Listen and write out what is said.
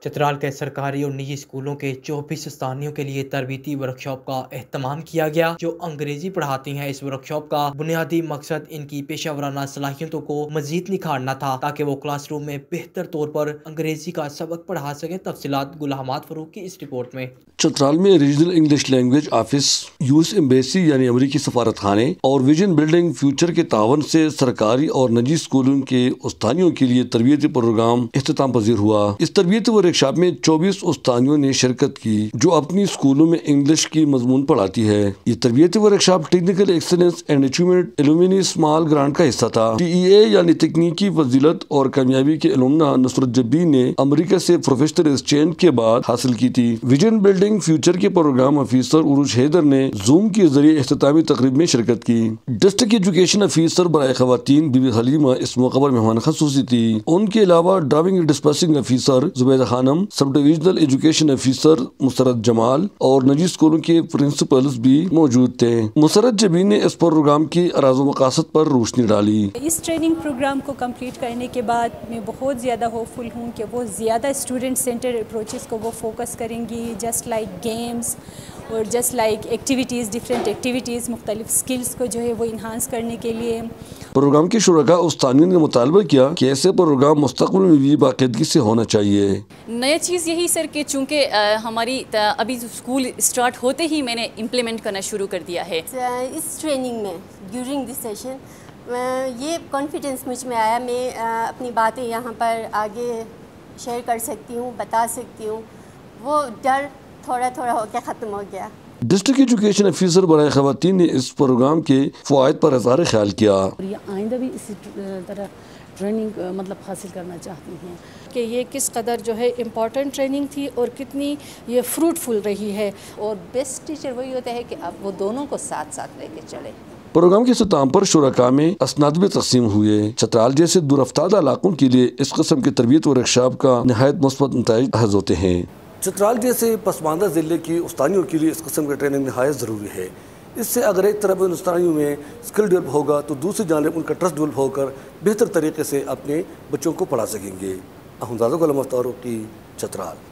چترال کے سرکاری اور نجی اسکولوں کے 24 استانیوں کے لیے تربیتی ورکشاپ کا اہتمام کیا گیا جو انگریزی پڑھاتی ہیں۔ اس ورکشاپ کا بنیادی مقصد ان کی پیشہ ورانہ صلاحیتوں کو مزید نکھارنا تھا تاکہ وہ کلاس روم میں بہتر طور پر انگریزی کا سبق پڑھا سکیں۔ تفصیلات گل احمد فاروق کی اس رپورٹ میں۔ چترال میں ریجنل انگلش لینگویج آفس، یوس ایمبیسی یعنی امریکی سفارت خانے اور ویژن بلڈنگ فیوچر کے تعاون سے سرکاری اور نجی اسکولوں کے استانیوں کے لیے تربیتی پروگرام اختتام پذیر ہوا۔ اس تربیتی ورکشاپ میں 24 استانیوں نے شرکت کی جو اپنی اسکولوں میں انگلش کی مضمون پڑھاتی ہے۔ یہ تربیتی workshop technical excellence and achievement alumni small grant کا حصہ تھا۔ TEA یعنی تکنیکی فضیلت اور کامیابی کے علومنا نصرت جبی نے امریکہ سے پروفیشنل ایکسچینج کے بعد حاصل کی تھی۔ ویژن بلڈنگ فیوچر کے پروگرام افیسر عروج حیدر نے زوم کے ذریعے اختتامی تقریب میں شرکت کی۔ ڈسٹرکٹ ایجوکیشن افیسر برائے خواتین بی بی حلیمہ اس موقع پر مہمان خصوصی تھی۔ ان کے علاوہ ڈرائیونگ ڈسپیچنگ افیسر زبیدہ خانم، سب ڈویژنل ایجوکیشن افیسر مسرت جمال اور نجی اسکولوں کے پرنسپلز بھی موجود تھے۔ مسرت جبی نے اس پروگرام کی اراز و مقاصد پر روشنی ڈالی۔ اس ٹریننگ پروگرام کو کمپلیٹ کرنے کے بعد میں بہت زیادہ ہوپ فل ہوں کہ وہ زیادہ اسٹوڈنٹ سینٹر اپروچز کو وہ فوکس کریں گی، جسٹ لائک گیمز اور just like activities, different activities, مختلف سکلز کو جو ہے وہ انہانس کرنے کے لیے۔ پروگرام کے شرکاء استانیوں نے مطالبہ کیا کہ ایسے پروگرام مستقبل میں بھی باقاعدگی سے ہونا چاہیے۔ نیا چیز یہی سر کہ چونکہ ہماری ابھی اسکول اسٹارٹ ہوتے ہی میں نے امپلیمنٹ کرنا شروع کر دیا ہے۔ اس ٹریننگ میں ڈیورنگ دس سیشن یہ کانفیڈنس مجھ میں آیا، میں اپنی باتیں یہاں پر آگے شیئر کر سکتی ہوں، بتا سکتی ہوں، وہ ڈر تھوڑا تھوڑا ہو کے ختم ہو گیا۔ ڈسٹرکٹ ایجوکیشن افیسر برائے خواتین نے اس پروگرام کے فوائد پر اظہار خیال کیا۔ یہ آئندہ بھی اسی طرح ٹریننگ حاصل کرنا چاہتی ہیں کہ یہ کس قدر جو ہے امپورٹنٹ ٹریننگ تھی اور کتنی یہ فروٹفل رہی ہے۔ اور بیسٹ ٹیچر وہی ہوتا ہے کہ آپ وہ دونوں کو ساتھ ساتھ لے کے چلیں۔ پروگرام کے اختتام پر شرکاء میں اسناد بھی تقسیم ہوئے۔ چترال جیسے دور افتادہ علاقوں کے لیے اس قسم کے تربیت ورکشاپ کا نہایت مثبت نتائج حاصل ہوتے ہیں۔ چترال جیسے پسماندہ ضلع کی استانیوں کے لیے اس قسم کی ٹریننگ نہایت ضروری ہے۔ اس سے اگر ایک طرف ان استانیوں میں اسکل ڈیولپ ہوگا تو دوسری جانب ان کا ٹرسٹ ڈیولپ ہو کر بہتر طریقے سے اپنے بچوں کو پڑھا سکیں گے۔ احمد رضا غلام فاروقی، چترال۔